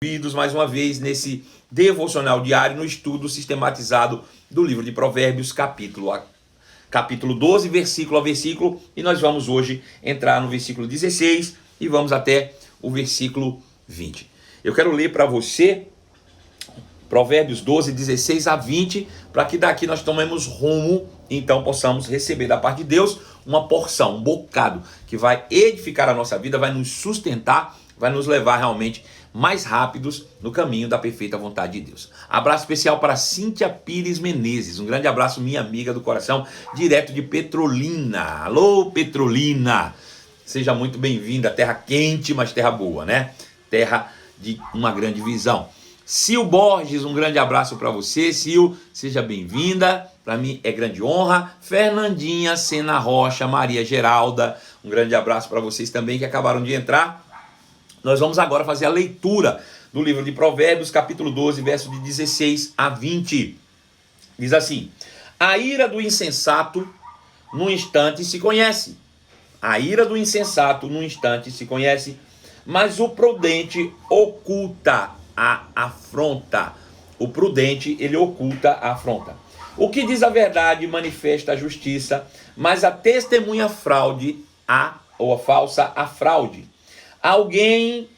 Bem-vindos mais uma vez nesse devocional diário no estudo sistematizado do livro de Provérbios, capítulo 12, versículo a versículo, e nós vamos hoje entrar no versículo 16 e vamos até o versículo 20. Eu quero ler para você Provérbios 12, 16 a 20, para que daqui nós tomemos rumo, então possamos receber da parte de Deus uma porção, um bocado, que vai edificar a nossa vida, vai nos sustentar, vai nos levar realmente mais rápidos no caminho da perfeita vontade de Deus. Abraço especial para Cíntia Pires Menezes, um grande abraço, minha amiga do coração, direto de Petrolina. Alô, Petrolina! Seja muito bem-vinda, terra quente, mas terra boa, né? Terra de uma grande visão. Sil Borges, um grande abraço para você. Sil, seja bem-vinda, para mim é grande honra. Fernandinha Sena Rocha, Maria Geralda, um grande abraço para vocês também que acabaram de entrar. Nós vamos agora fazer a leitura do livro de Provérbios, capítulo 12, versos de 16 a 20. Diz assim: a ira do insensato num instante se conhece. A ira do insensato num instante se conhece, mas o prudente oculta a afronta. O prudente, ele oculta a afronta. O que diz a verdade manifesta a justiça, mas a testemunha fraude, a falsa, a fraude. Alguém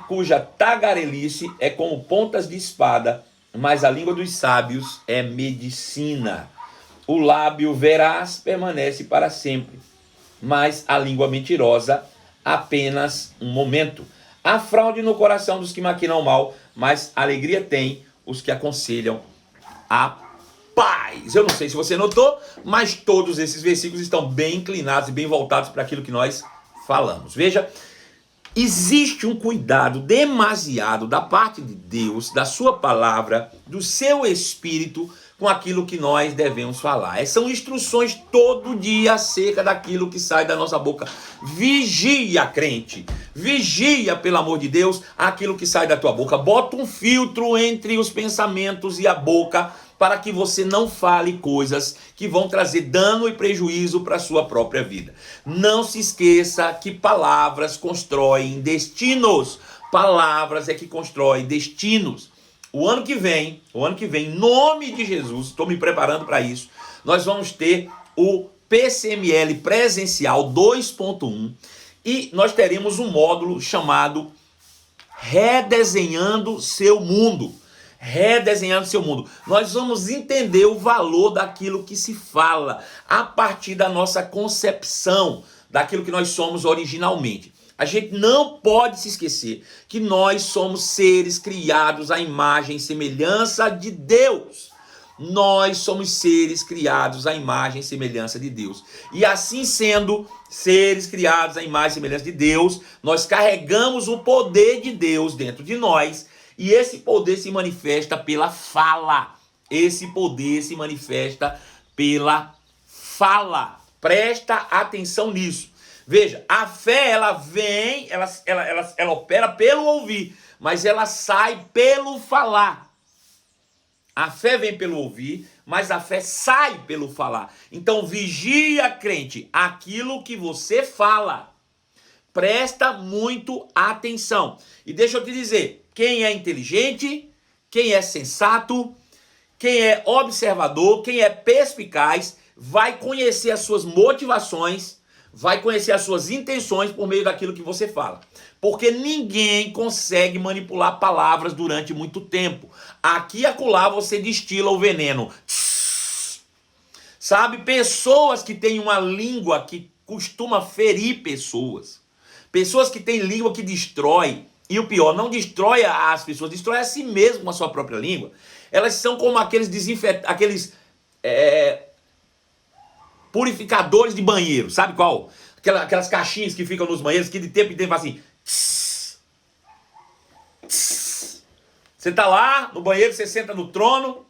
cuja tagarelice é como pontas de espada, mas a língua dos sábios é medicina. O lábio veraz permanece para sempre, mas a língua mentirosa apenas um momento. Há fraude no coração dos que maquinam mal, mas alegria tem os que aconselham a paz. Eu não sei se você notou, mas todos esses versículos estão bem inclinados e bem voltados para aquilo que nós falamos. Veja, existe um cuidado demasiado da parte de Deus, da sua palavra, do seu espírito, com aquilo que nós devemos falar. São instruções todo dia acerca daquilo que sai da nossa boca. Vigia, crente. Vigia, pelo amor de Deus, aquilo que sai da tua boca. Bota um filtro entre os pensamentos e a boca, para que você não fale coisas que vão trazer dano e prejuízo para a sua própria vida. Não se esqueça que palavras constroem destinos. Palavras é que constroem destinos. O ano que vem, em nome de Jesus, estou me preparando para isso, nós vamos ter o PCML presencial 2.1 e nós teremos um módulo chamado Redesenhando Seu Mundo. Redesenhando seu mundo. Nós vamos entender o valor daquilo que se fala a partir da nossa concepção, daquilo que nós somos originalmente. A gente não pode se esquecer que nós somos seres criados à imagem e semelhança de Deus. Nós somos seres criados à imagem e semelhança de Deus. E assim sendo seres criados à imagem e semelhança de Deus, nós carregamos o poder de Deus dentro de nós. E esse poder se manifesta pela fala. Esse poder se manifesta pela fala. Presta atenção nisso. Veja, a fé, ela vem, ela opera pelo ouvir, mas ela sai pelo falar. A fé vem pelo ouvir, mas a fé sai pelo falar. Então, vigia, crente, aquilo que você fala. Presta muito atenção. E deixa eu te dizer, quem é inteligente, quem é sensato, quem é observador, quem é perspicaz, vai conhecer as suas motivações, vai conhecer as suas intenções por meio daquilo que você fala. Porque ninguém consegue manipular palavras durante muito tempo. Aqui e acolá você destila o veneno. Sabe, pessoas que têm uma língua que costuma ferir pessoas. Pessoas que têm língua que destrói. E o pior, não destrói as pessoas, destrói a si mesmo com a sua própria língua. Elas são como aqueles purificadores de banheiro, sabe qual? Aquelas caixinhas que ficam nos banheiros, que de tempo em tempo fazem assim. Tss, tss. Você tá lá no banheiro, você senta no trono,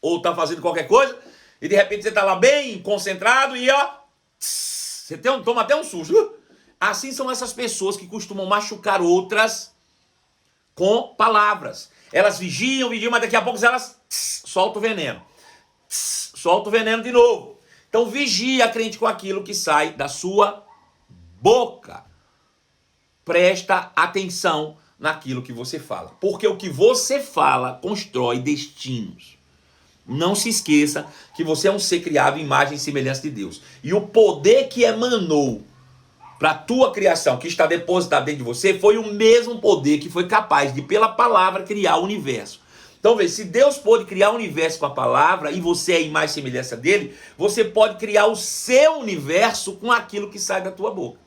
ou tá fazendo qualquer coisa, e de repente você tá lá bem concentrado e ó, tss, você toma até um susto. Assim são essas pessoas que costumam machucar outras com palavras. Elas vigiam, mas daqui a pouco elas soltam o veneno. Soltam o veneno de novo. Então vigia, crente, com aquilo que sai da sua boca. Presta atenção naquilo que você fala. Porque o que você fala constrói destinos. Não se esqueça que você é um ser criado em imagem e semelhança de Deus. E o poder que emanou para a tua criação, que está depositado dentro de você, foi o mesmo poder que foi capaz de, pela palavra, criar o universo. Então, veja, se Deus pôde criar o universo com a palavra, e você é a imagem e semelhança dele, você pode criar o seu universo com aquilo que sai da tua boca.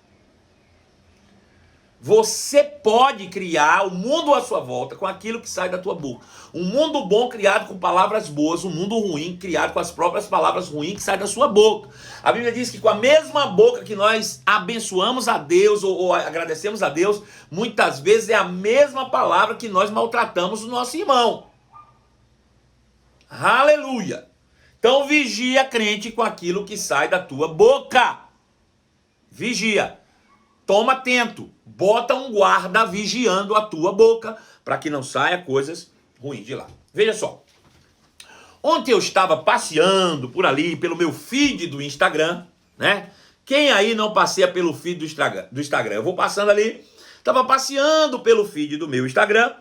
Você pode criar o mundo à sua volta com aquilo que sai da tua boca. Um mundo bom criado com palavras boas, um mundo ruim criado com as próprias palavras ruins que saem da sua boca. A Bíblia diz que com a mesma boca que nós abençoamos a Deus ou agradecemos a Deus, muitas vezes é a mesma palavra que nós maltratamos o nosso irmão. Aleluia! Então vigia, crente, com aquilo que sai da tua boca. Vigia. Toma atento, bota um guarda vigiando a tua boca, para que não saia coisas ruins de lá. Veja só, ontem eu estava passeando por ali, pelo meu feed do Instagram, né? Quem aí não passeia pelo feed do Instagram? Eu vou passando ali, estava passeando pelo feed do meu Instagram,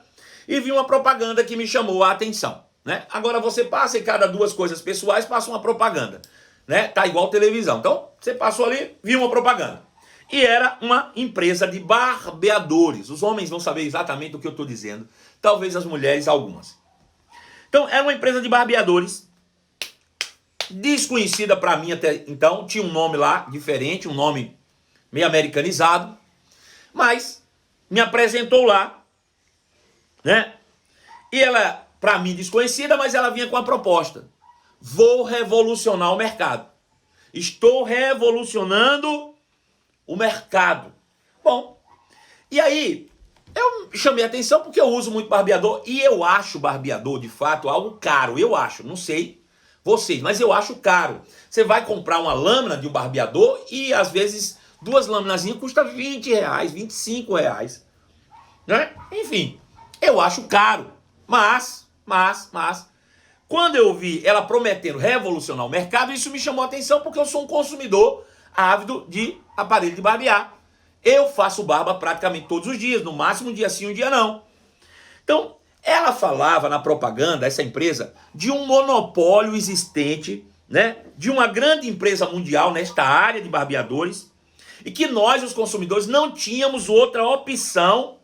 e vi uma propaganda que me chamou a atenção, né? Agora você passa e cada duas coisas pessoais passa uma propaganda, né? Tá igual televisão. Então, você passou ali, viu uma propaganda. E era uma empresa de barbeadores. Os homens vão saber exatamente o que eu estou dizendo. Talvez as mulheres, algumas. Então, era uma empresa de barbeadores. Desconhecida para mim até então. Tinha um nome lá diferente, um nome meio americanizado. Mas me apresentou lá, né? E ela, para mim, desconhecida, mas ela vinha com a proposta. Vou revolucionar o mercado. Estou revolucionando o mercado. Bom, e aí eu chamei a atenção porque eu uso muito barbeador e eu acho barbeador de fato algo caro. Eu acho, não sei vocês, mas eu acho caro. Você vai comprar uma lâmina de um barbeador e às vezes duas lâminazinhas custa R$20, R$25, né? Enfim, eu acho caro. Mas quando eu vi ela prometendo revolucionar o mercado, isso me chamou a atenção porque eu sou um consumidor ávido de aparelho de barbear. Eu faço barba praticamente todos os dias, no máximo um dia sim, um dia não. Então, ela falava na propaganda, essa empresa, de um monopólio existente, né, de uma grande empresa mundial nesta área de barbeadores, e que nós, os consumidores, não tínhamos outra opção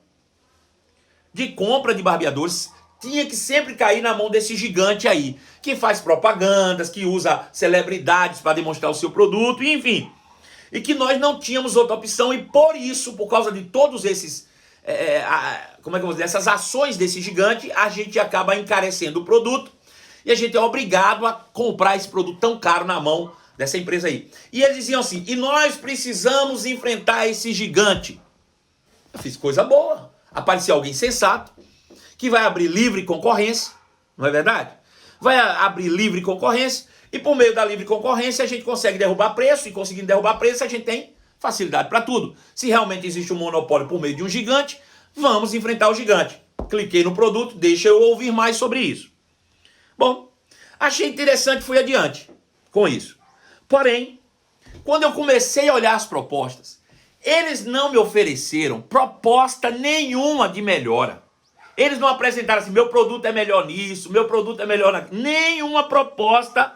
de compra de barbeadores. Tinha que sempre cair na mão desse gigante aí, que faz propagandas, que usa celebridades para demonstrar o seu produto, enfim. E que nós não tínhamos outra opção, e por isso, por causa de todos esses, como é que eu vou dizer, essas ações desse gigante, a gente acaba encarecendo o produto, e a gente é obrigado a comprar esse produto tão caro na mão dessa empresa aí. E eles diziam assim, e nós precisamos enfrentar esse gigante. Eu fiz coisa boa. Apareceu alguém sensato, que vai abrir livre concorrência, não é verdade? Vai abrir livre concorrência, e por meio da livre concorrência a gente consegue derrubar preço, e conseguindo derrubar preço a gente tem facilidade para tudo. Se realmente existe um monopólio por meio de um gigante, vamos enfrentar o gigante. Cliquei no produto, deixa eu ouvir mais sobre isso. Bom, achei interessante e fui adiante com isso. Porém, quando eu comecei a olhar as propostas, eles não me ofereceram proposta nenhuma de melhora. Eles não apresentaram assim, meu produto é melhor nisso, meu produto é melhor naquilo. Nenhuma proposta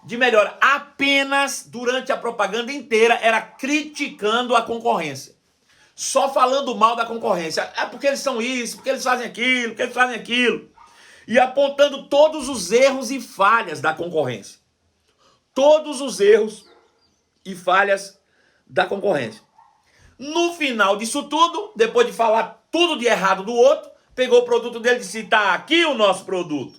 de melhora. Apenas, durante a propaganda inteira, era criticando a concorrência. Só falando mal da concorrência. É porque eles são isso, porque eles fazem aquilo, porque eles fazem aquilo. E apontando todos os erros e falhas da concorrência. Todos os erros e falhas da concorrência. No final disso tudo, depois de falar tudo de errado do outro, pegou o produto dele e disse, tá aqui o nosso produto.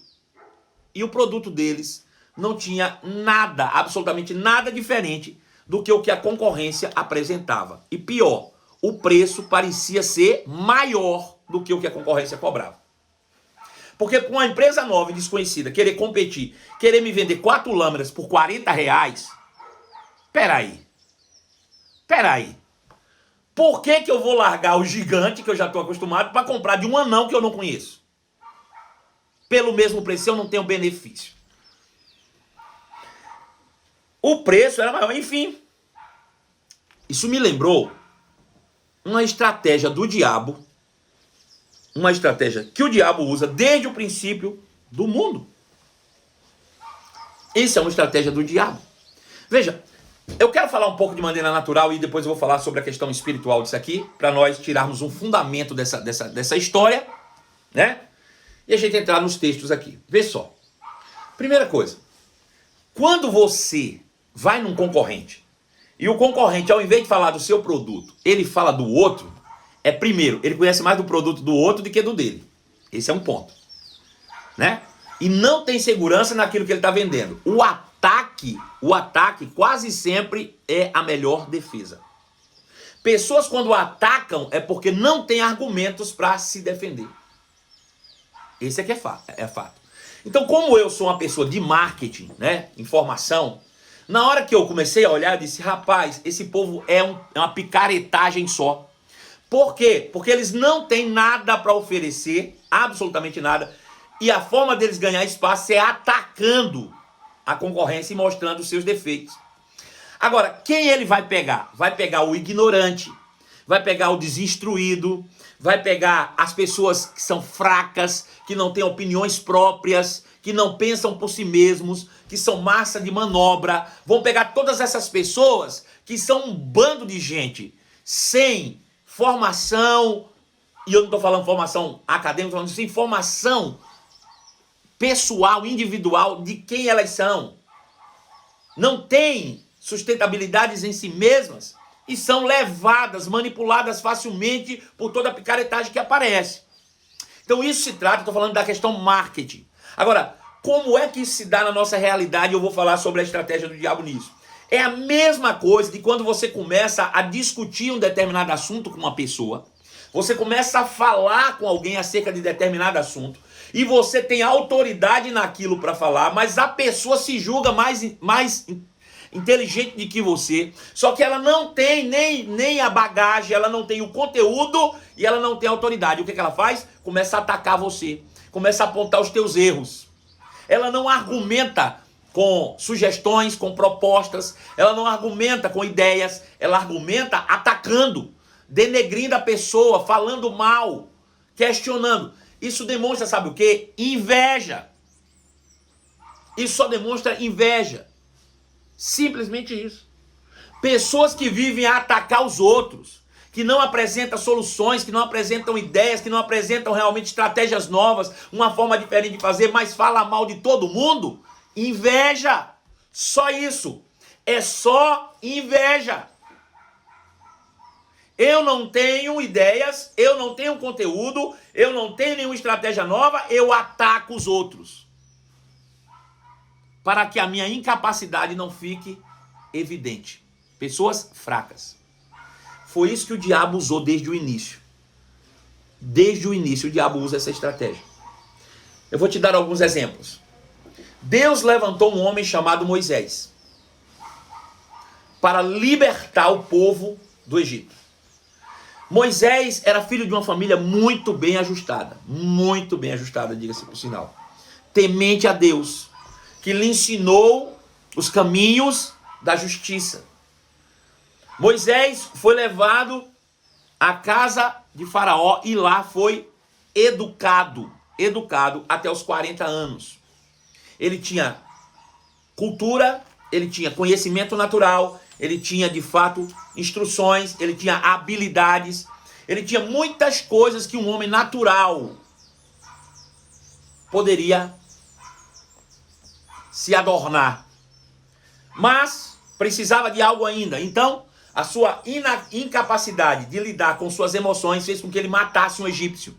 E o produto deles não tinha nada, absolutamente nada diferente do que o que a concorrência apresentava. E pior, o preço parecia ser maior do que o que a concorrência cobrava. Porque para uma empresa nova e desconhecida querer competir, querer me vender 4 lâminas por R$40, peraí. Por que eu vou largar o gigante, que eu já estou acostumado, para comprar de um anão que eu não conheço? Pelo mesmo preço eu não tenho benefício. o preço era maior. Enfim, isso me lembrou uma estratégia do diabo, uma estratégia que o diabo usa desde o princípio do mundo. Isso é uma estratégia do diabo. Veja, eu quero falar um pouco de maneira natural e depois eu vou falar sobre a questão espiritual disso aqui, para nós tirarmos um fundamento dessa história, né? E a gente entrar nos textos aqui. Vê só. Primeira coisa, quando você vai num concorrente e o concorrente, ao invés de falar do seu produto, ele fala do outro, primeiro, ele conhece mais do produto do outro do que do dele. Esse é um ponto, né? E não tem segurança naquilo que ele está vendendo. O ataque quase sempre é a melhor defesa. Pessoas quando atacam é porque não tem argumentos para se defender. Esse aqui é fato. Então, como eu sou uma pessoa de marketing, né, informação, na hora que eu comecei a olhar, eu disse, rapaz, esse povo é uma picaretagem só. Por quê? Porque eles não têm nada para oferecer, absolutamente nada, e a forma deles ganhar espaço é atacando a concorrência e mostrando os seus defeitos. Agora, quem ele vai pegar? Vai pegar o ignorante, vai pegar o desinstruído, vai pegar as pessoas que são fracas, que não têm opiniões próprias, que não pensam por si mesmos, que são massa de manobra. Vão pegar todas essas pessoas que são um bando de gente sem formação, e eu não estou falando formação acadêmica, estou falando sem formação pessoal, individual, de quem elas são. Não tem sustentabilidades em si mesmas e são levadas, manipuladas facilmente por toda a picaretagem que aparece. Então isso se trata, estou falando da questão marketing. Agora, como é que isso se dá na nossa realidade? Eu vou falar sobre a estratégia do diabo nisso. É a mesma coisa de quando você começa a discutir um determinado assunto com uma pessoa, você começa a falar com alguém acerca de determinado assunto, e você tem autoridade naquilo para falar, mas a pessoa se julga mais inteligente do que você, só que ela não tem nem a bagagem, ela não tem o conteúdo e ela não tem autoridade. O que ela faz? Começa a atacar você, começa a apontar os teus erros. Ela não argumenta com sugestões, com propostas, ela não argumenta com ideias, ela argumenta atacando, denegrindo a pessoa, falando mal, questionando. Isso demonstra, sabe o quê? Inveja. Isso só demonstra inveja. Simplesmente isso. Pessoas que vivem a atacar os outros, que não apresentam soluções, que não apresentam ideias, que não apresentam realmente estratégias novas, uma forma diferente de fazer, mas fala mal de todo mundo. Inveja. Só isso. É só inveja. Eu não tenho ideias, eu não tenho conteúdo, eu não tenho nenhuma estratégia nova, eu ataco os outros. Para que a minha incapacidade não fique evidente. Pessoas fracas. Foi isso que o diabo usou desde o início. Desde o início o diabo usa essa estratégia. Eu vou te dar alguns exemplos. Deus levantou um homem chamado Moisés para libertar o povo do Egito. Moisés era filho de uma família muito bem ajustada, diga-se por sinal, temente a Deus, que lhe ensinou os caminhos da justiça. Moisés foi levado à casa de Faraó e lá foi educado até os 40 anos. Ele tinha cultura, ele tinha conhecimento natural, ele tinha de fato instruções, ele tinha habilidades, ele tinha muitas coisas que um homem natural poderia se adornar. Mas precisava de algo ainda. Então, a sua incapacidade de lidar com suas emoções fez com que ele matasse um egípcio.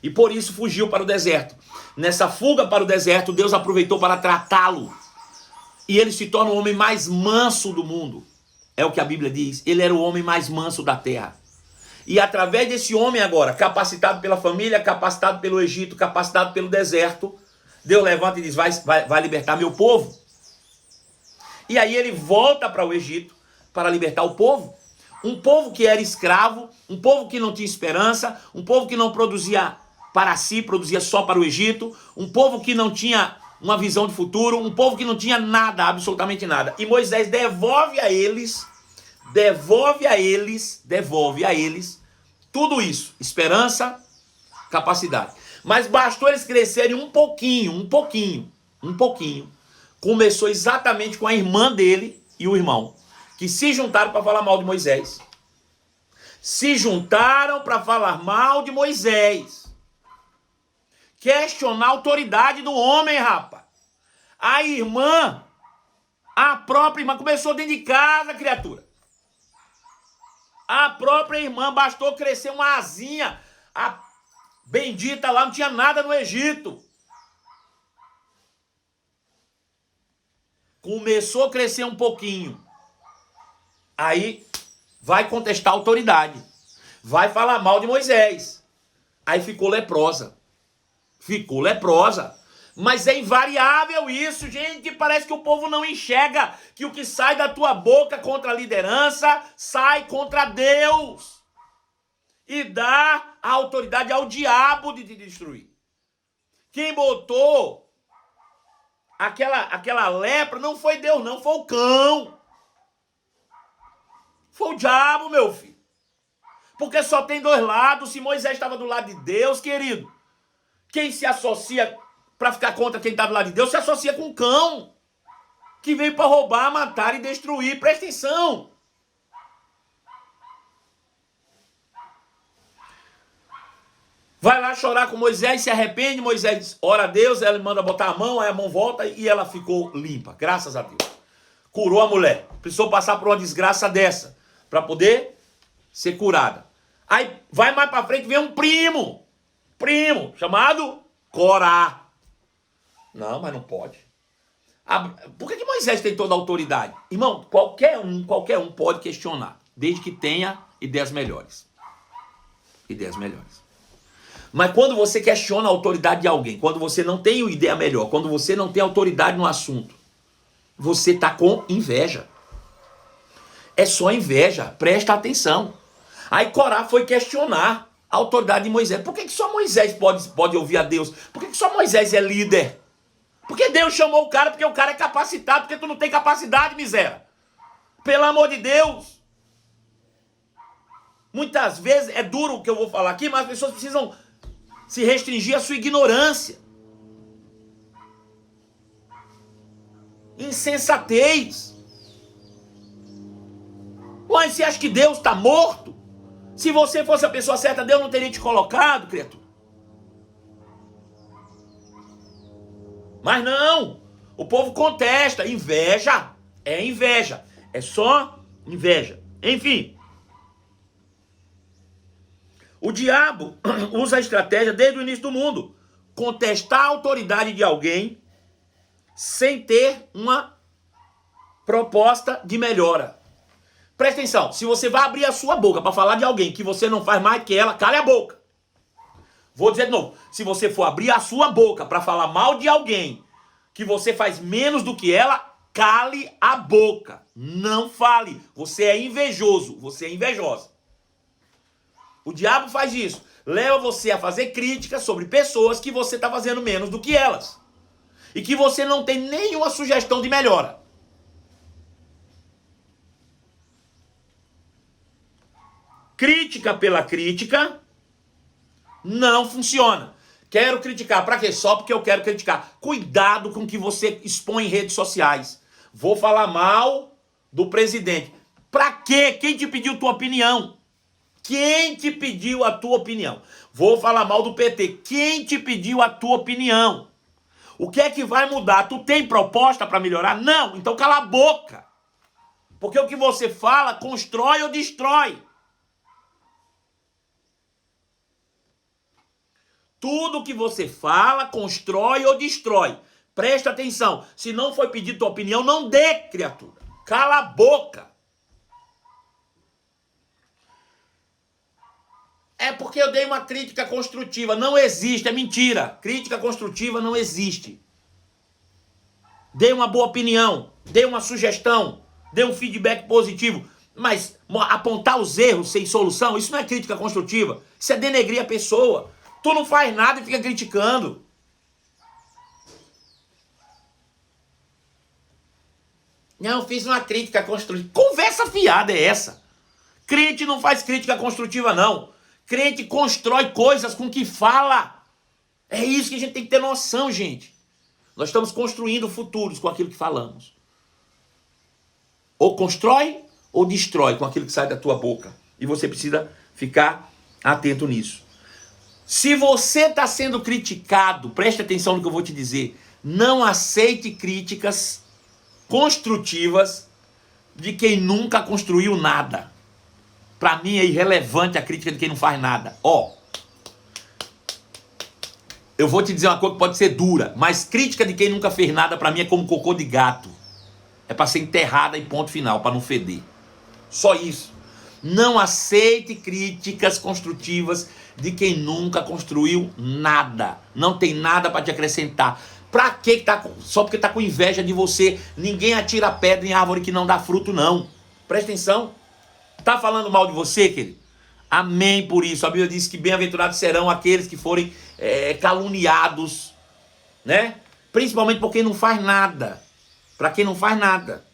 E por isso fugiu para o deserto. Nessa fuga para o deserto, Deus aproveitou para tratá-lo. E ele se torna o homem mais manso do mundo. É o que a Bíblia diz. Ele era o homem mais manso da terra. E através desse homem agora, capacitado pela família, capacitado pelo Egito, capacitado pelo deserto, Deus levanta e diz, vai libertar meu povo. E aí ele volta para o Egito para libertar o povo. Um povo que era escravo, um povo que não tinha esperança, um povo que não produzia para si, produzia só para o Egito, um povo que não tinha uma visão de futuro, um povo que não tinha nada, absolutamente nada. E Moisés devolve a eles tudo isso, esperança, capacidade. Mas bastou eles crescerem um pouquinho. Começou exatamente com a irmã dele e o irmão, que se juntaram para falar mal de Moisés. Questionar a autoridade do homem, rapaz. A própria irmã, começou dentro de casa, criatura. A própria irmã, bastou crescer uma asinha. A bendita lá não tinha nada no Egito. Começou a crescer um pouquinho. Aí vai contestar a autoridade. Vai falar mal de Moisés. Aí ficou leprosa. Mas é invariável isso, gente. Parece que o povo não enxerga que o que sai da tua boca contra a liderança sai contra Deus. E dá a autoridade ao diabo de te destruir. Quem botou aquela lepra não foi Deus, não, foi o cão. Foi o diabo, meu filho. Porque só tem dois lados. Se Moisés estava do lado de Deus, querido, quem se associa para ficar contra quem está do lado de Deus se associa com o cão que veio para roubar, matar e destruir. Presta atenção. Vai lá chorar com Moisés, se arrepende. Moisés ora a Deus, ela manda botar a mão, aí a mão volta e ela ficou limpa, graças a Deus. Curou a mulher. Precisou passar por uma desgraça dessa para poder ser curada. Aí vai mais para frente, vem um primo chamado Corá. Não, mas não pode. Por que Moisés tem toda a autoridade? Irmão, qualquer um pode questionar, desde que tenha ideias melhores. Mas quando você questiona a autoridade de alguém, quando você não tem uma ideia melhor, quando você não tem autoridade no assunto, você está com inveja. É só inveja, presta atenção. Aí Corá foi questionar a autoridade de Moisés. Por que só Moisés pode ouvir a Deus? Por que só Moisés é líder? Porque Deus chamou o cara, porque o cara é capacitado, porque tu não tem capacidade, miséria. Pelo amor de Deus. Muitas vezes, é duro o que eu vou falar aqui, mas as pessoas precisam se restringir à sua ignorância. Insensatez. Mas você acha que Deus está morto? Se você fosse a pessoa certa, Deus não teria te colocado, criatura. Mas não. O povo contesta. Inveja. É inveja. É só inveja. Enfim. O diabo usa a estratégia desde o início do mundo. Contestar a autoridade de alguém sem ter uma proposta de melhora. Presta atenção, se você vai abrir a sua boca para falar de alguém que você não faz mais que ela, cale a boca. Vou dizer de novo, se você for abrir a sua boca para falar mal de alguém que você faz menos do que ela, cale a boca. Não fale, você é invejoso, você é invejosa. O diabo faz isso, leva você a fazer críticas sobre pessoas que você está fazendo menos do que elas. E que você não tem nenhuma sugestão de melhora. Crítica pela crítica não funciona. Quero criticar. Para quê? Só porque eu quero criticar. Cuidado com o que você expõe em redes sociais. Vou falar mal do presidente. Para quê? Quem te pediu tua opinião? Quem te pediu a tua opinião? Vou falar mal do PT. Quem te pediu a tua opinião? O que é que vai mudar? Tu tem proposta para melhorar? Não. Então cala a boca. Porque o que você fala constrói ou destrói. Tudo que você fala, constrói ou destrói. Presta atenção. Se não foi pedir tua opinião, não dê, criatura. Cala a boca. É porque eu dei uma crítica construtiva. Não existe, é mentira. Crítica construtiva não existe. Dê uma boa opinião. Dê uma sugestão. Dê um feedback positivo. Mas apontar os erros sem solução, isso não é crítica construtiva. Isso é denegrir a pessoa. Tu não faz nada e fica criticando. Não, fiz uma crítica construtiva. Conversa fiada é essa? Crente não faz crítica construtiva, não. Crente constrói coisas com o que fala. É isso que a gente tem que ter noção, gente. Nós estamos construindo futuros com aquilo que falamos. Ou constrói ou destrói com aquilo que sai da tua boca. E você precisa ficar atento nisso. Se você está sendo criticado, preste atenção no que eu vou te dizer. Não aceite críticas construtivas de quem nunca construiu nada. Para mim é irrelevante a crítica de quem não faz nada. Eu vou te dizer uma coisa que pode ser dura, mas crítica de quem nunca fez nada para mim é como cocô de gato. É para ser enterrada e ponto final, para não feder. Só isso. Não aceite críticas construtivas de quem nunca construiu nada. Não tem nada para te acrescentar. Pra que tá só porque tá com inveja de você? Ninguém atira pedra em árvore que não dá fruto, não. Presta atenção. Tá falando mal de você, querido? Amém por isso. A Bíblia diz que bem-aventurados serão aqueles que forem caluniados, né? Principalmente por quem não faz nada. Pra quem não faz nada.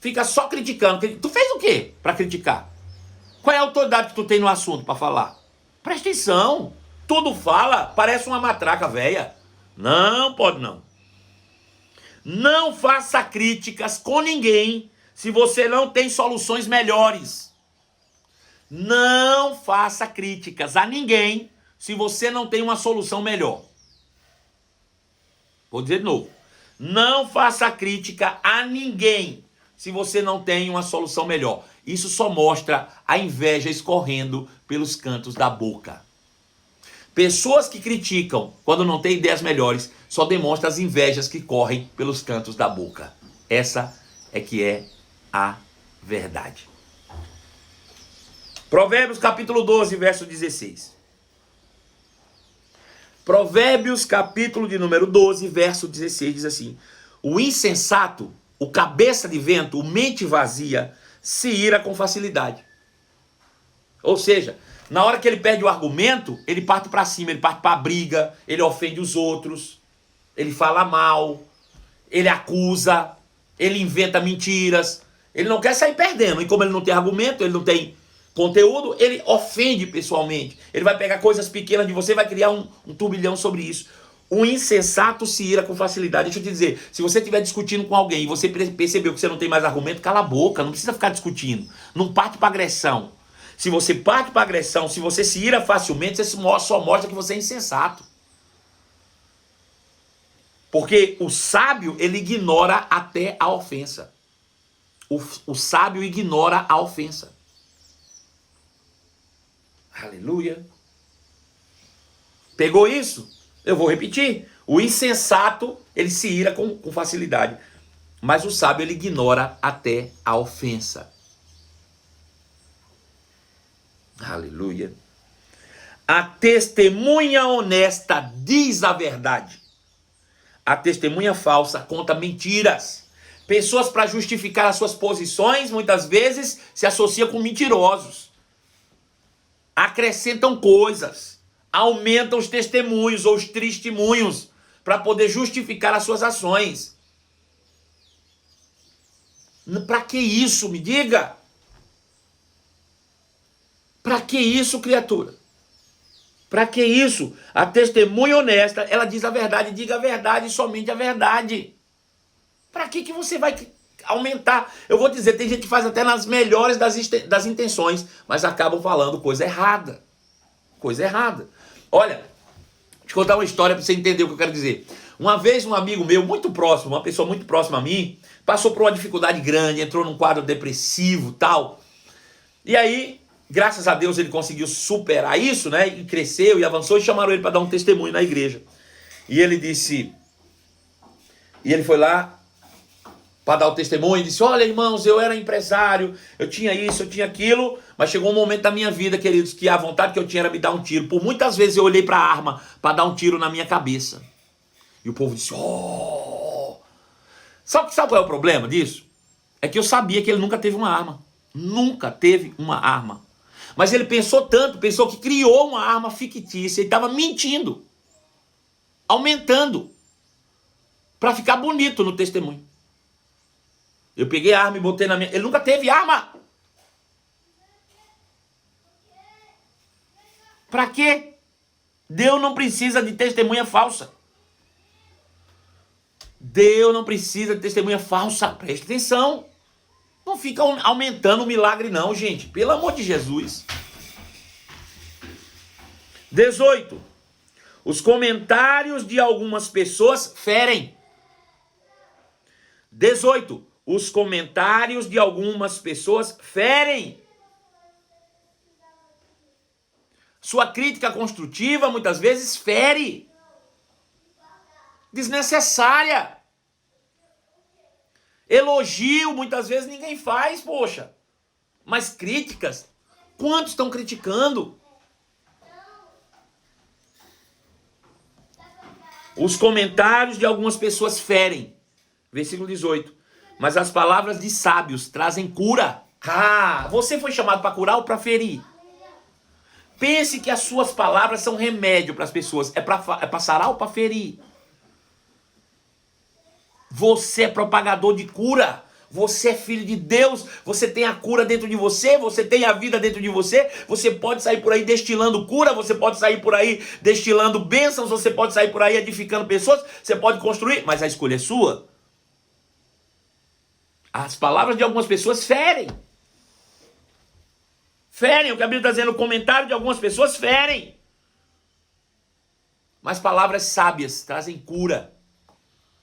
Fica só criticando. Tu fez o quê pra criticar? Qual é a autoridade que tu tem no assunto para falar? Presta atenção. Tudo fala, parece uma matraca velha. Não pode não. Não faça críticas com ninguém se você não tem soluções melhores. Não faça críticas a ninguém se você não tem uma solução melhor. Vou dizer de novo. Não faça crítica a ninguém se você não tem uma solução melhor. Isso só mostra a inveja escorrendo pelos cantos da boca. Pessoas que criticam quando não têm ideias melhores só demonstram as invejas que correm pelos cantos da boca. Essa é que é a verdade. Provérbios capítulo 12, verso 16. Provérbios capítulo de número 12, verso 16 diz assim: o insensato, o cabeça de vento, o mente vazia, se ira com facilidade. Ou seja, na hora que ele perde o argumento, ele parte para cima, ele parte para a briga, ele ofende os outros, ele fala mal, ele acusa, ele inventa mentiras, ele não quer sair perdendo. E como ele não tem argumento, ele não tem conteúdo, ele ofende pessoalmente. Ele vai pegar coisas pequenas de você e vai criar um turbilhão sobre isso. O insensato se ira com facilidade. Deixa eu te dizer, se você estiver discutindo com alguém e você percebeu que você não tem mais argumento, cala a boca, não precisa ficar discutindo. Não parte para agressão. Se você parte para agressão, se você se ira facilmente, você só mostra que você é insensato. Porque o sábio, ele ignora até a ofensa. O sábio ignora a ofensa. Aleluia. Pegou isso? Eu vou repetir. O insensato, ele se ira com facilidade. Mas o sábio, ele ignora até a ofensa. Aleluia. A testemunha honesta diz a verdade. A testemunha falsa conta mentiras. Pessoas, para justificar as suas posições, muitas vezes se associam com mentirosos. Acrescentam coisas. Aumentam os testemunhos ou os testemunhos para poder justificar as suas ações. Para que isso? Me diga. Para que isso, criatura? Para que isso? A testemunha honesta, ela diz a verdade, diga a verdade e somente a verdade. Para que você vai aumentar? Eu vou dizer, tem gente que faz até nas melhores das intenções, mas acabam falando coisa errada. Coisa errada. Olha, deixa eu contar uma história para você entender o que eu quero dizer. Uma vez um amigo meu, muito próximo, uma pessoa muito próxima a mim, passou por uma dificuldade grande, entrou num quadro depressivo e tal. E aí, graças a Deus, ele conseguiu superar isso, né? E cresceu e avançou e chamaram ele para dar um testemunho na igreja. E ele disse... E ele foi lá para dar o testemunho e disse: olha, irmãos, eu era empresário, eu tinha isso, eu tinha aquilo, mas chegou um momento da minha vida, queridos, que a vontade que eu tinha era me dar um tiro. Por muitas vezes eu olhei para a arma para dar um tiro na minha cabeça. E o povo disse: oh! Sabe qual é o problema disso? É que eu sabia que ele nunca teve uma arma. Nunca teve uma arma. Mas ele pensou tanto, pensou que criou uma arma fictícia e estava mentindo. Aumentando. Para ficar bonito no testemunho. Eu peguei a arma e botei na minha... Ele nunca teve arma. Pra quê? Deus não precisa de testemunha falsa. Deus não precisa de testemunha falsa. Preste atenção. Não fica aumentando o milagre não, gente. Pelo amor de Jesus. 18. Os comentários de algumas pessoas ferem. 18. Os comentários de algumas pessoas ferem. Sua crítica construtiva muitas vezes fere. Desnecessária. Elogio muitas vezes ninguém faz, poxa. Mas críticas, quantos estão criticando? Os comentários de algumas pessoas ferem. Versículo 18. Mas as palavras de sábios trazem cura. Ah, você foi chamado para curar ou para ferir? Pense que as suas palavras são remédio para as pessoas. É para sarar ou para ferir? Você é propagador de cura. Você é filho de Deus. Você tem a cura dentro de você. Você tem a vida dentro de você. Você pode sair por aí destilando cura. Você pode sair por aí destilando bênçãos. Você pode sair por aí edificando pessoas. Você pode construir, mas a escolha é sua. As palavras de algumas pessoas ferem. Ferem, o que a Bíblia está dizendo, o comentário de algumas pessoas ferem. Mas palavras sábias trazem cura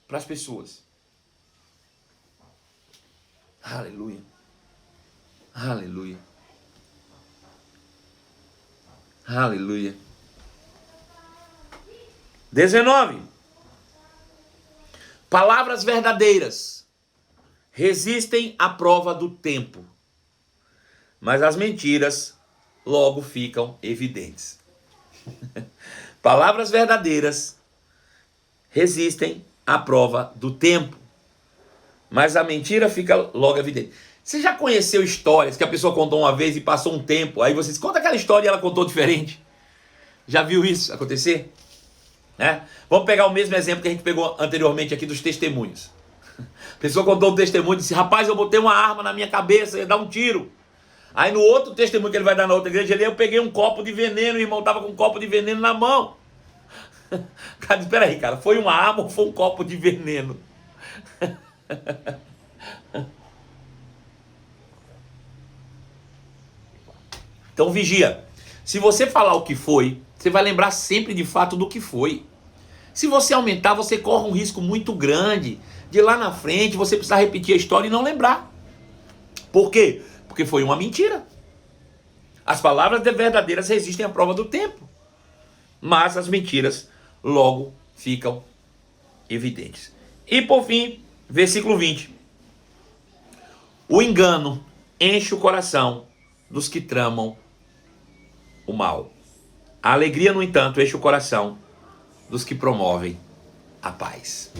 para as pessoas. Aleluia. Aleluia. Aleluia. 19. Palavras verdadeiras resistem à prova do tempo, mas as mentiras logo ficam evidentes. Palavras verdadeiras resistem à prova do tempo, mas a mentira fica logo evidente. Você já conheceu histórias que a pessoa contou uma vez e passou um tempo, aí você conta aquela história e ela contou diferente? Já viu isso acontecer? Vamos pegar o mesmo exemplo que a gente pegou anteriormente aqui dos testemunhos. A pessoa contou um testemunho e disse: rapaz, eu botei uma arma na minha cabeça, ia dar um tiro. Aí no outro testemunho que ele vai dar na outra igreja, eu peguei um copo de veneno, o irmão estava com um copo de veneno na mão. Cara, espera aí, cara, foi uma arma ou foi um copo de veneno? Então vigia. Se você falar o que foi, você vai lembrar sempre de fato do que foi. Se você aumentar, você corre um risco muito grande de lá na frente você precisar repetir a história e não lembrar. Por quê? Porque foi uma mentira. As palavras verdadeiras resistem à prova do tempo, mas as mentiras logo ficam evidentes. E por fim, versículo 20. O engano enche o coração dos que tramam o mal. A alegria, no entanto, enche o coração dos que promovem a paz.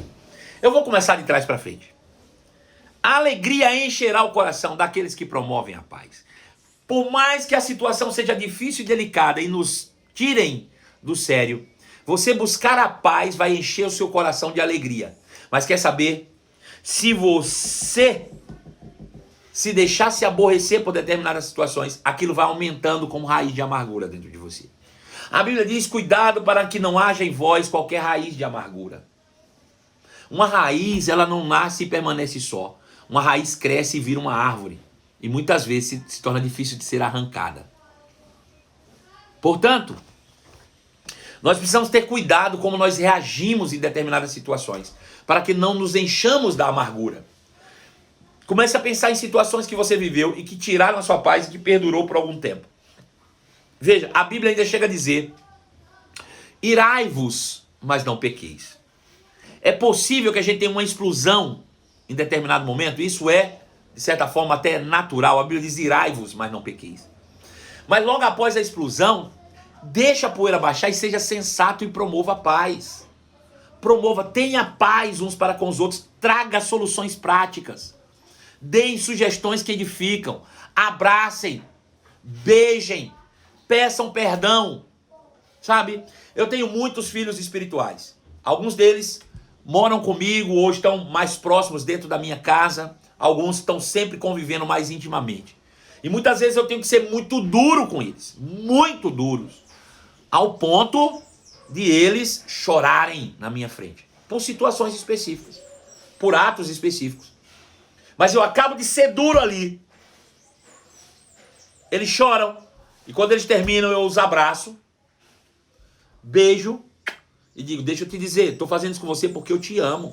Eu vou começar de trás para frente. A alegria encherá o coração daqueles que promovem a paz. Por mais que a situação seja difícil e delicada e nos tirem do sério, você buscar a paz vai encher o seu coração de alegria. Mas quer saber? Se você se deixar se aborrecer por determinadas situações, aquilo vai aumentando como raiz de amargura dentro de você. A Bíblia diz: cuidado para que não haja em vós qualquer raiz de amargura. Uma raiz, ela não nasce e permanece só. Uma raiz cresce e vira uma árvore. E muitas vezes se torna difícil de ser arrancada. Portanto, nós precisamos ter cuidado como nós reagimos em determinadas situações, para que não nos enchamos da amargura. Comece a pensar em situações que você viveu e que tiraram a sua paz e que perdurou por algum tempo. Veja, a Bíblia ainda chega a dizer: irai-vos, mas não pequeis. É possível que a gente tenha uma explosão em determinado momento. Isso é, de certa forma, até natural. A Bíblia diz: irai-vos, mas não pequeis. Mas logo após a explosão, deixa a poeira baixar e seja sensato e promova a paz. Promova, tenha paz uns para com os outros. Traga soluções práticas. Deem sugestões que edificam. Abracem. Beijem. Peçam perdão. Sabe? Eu tenho muitos filhos espirituais. Alguns deles moram comigo ou estão mais próximos dentro da minha casa. alguns estão sempre convivendo mais intimamente. E muitas vezes eu tenho que ser muito duro com eles, muito duros, ao ponto de eles chorarem na minha frente, por situações específicas, por atos específicos. Mas eu acabo de ser duro ali. Eles choram, e quando eles terminam eu os abraço, beijo e digo, deixa eu te dizer, estou fazendo isso com você porque eu te amo.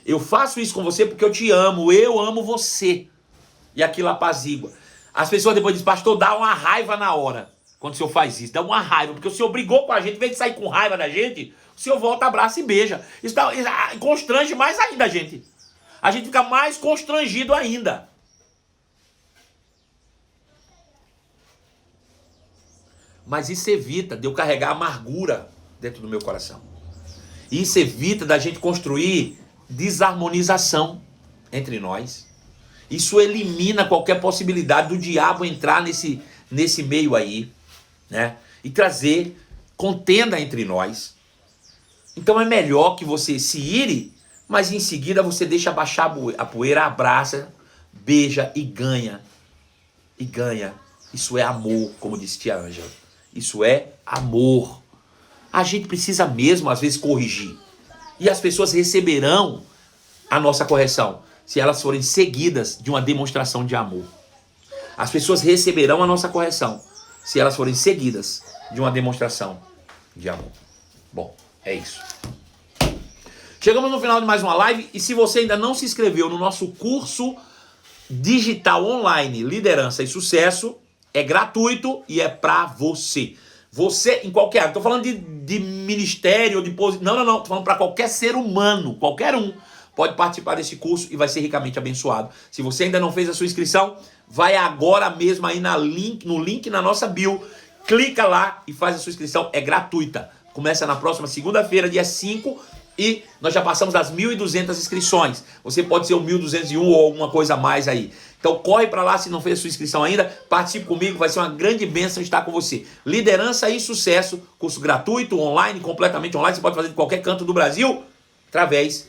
Eu faço isso com você porque eu amo você. E aquilo apazigua. As pessoas depois dizem, pastor, dá uma raiva na hora. Quando o senhor faz isso, dá uma raiva. Porque o senhor brigou com a gente, em vez de sair com raiva da gente, o senhor volta, abraça e beija. Isso constrange mais ainda a gente. A gente fica mais constrangido ainda. Mas isso evita de eu carregar amargura dentro do meu coração. Isso evita da gente construir desarmonização entre nós. Isso elimina qualquer possibilidade do diabo entrar nesse meio aí, né? E trazer contenda entre nós. Então é melhor que você se ire, mas em seguida você deixa baixar a poeira, abraça, beija e ganha. E ganha. Isso é amor, como disse tia Ângela. Isso é amor. A gente precisa mesmo, às vezes, corrigir. E as pessoas receberão a nossa correção se elas forem seguidas de uma demonstração de amor. As pessoas receberão a nossa correção se elas forem seguidas de uma demonstração de amor. Bom, é isso. Chegamos no final de mais uma live e se você ainda não se inscreveu no nosso curso digital online Liderança e Sucesso, é gratuito e é pra você. Você, em qualquer área, tô falando de ministério, de posição. Não, tô falando para qualquer ser humano, qualquer um pode participar desse curso e vai ser ricamente abençoado. Se você ainda não fez a sua inscrição, vai agora mesmo aí no link na nossa bio, clica lá e faz a sua inscrição, é gratuita. Começa na próxima segunda-feira, dia 5, e nós já passamos das 1.200 inscrições. Você pode ser o 1.201 ou alguma coisa a mais aí. Então corre para lá se não fez a sua inscrição ainda, participe comigo, vai ser uma grande bênção estar com você. Liderança e Sucesso, curso gratuito, online, completamente online, você pode fazer de qualquer canto do Brasil, através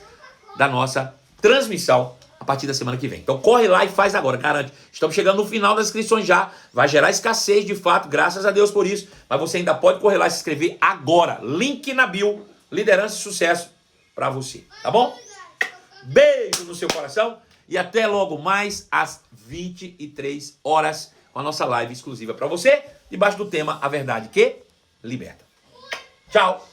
da nossa transmissão a partir da semana que vem. Então corre lá e faz agora, garante. Estamos chegando no final das inscrições já, vai gerar escassez de fato, graças a Deus por isso, mas você ainda pode correr lá e se inscrever agora. Link na bio, Liderança e Sucesso para você, tá bom? Beijo no seu coração e até logo mais às 23 horas com a nossa live exclusiva para você, debaixo do tema A Verdade que Liberta. Tchau!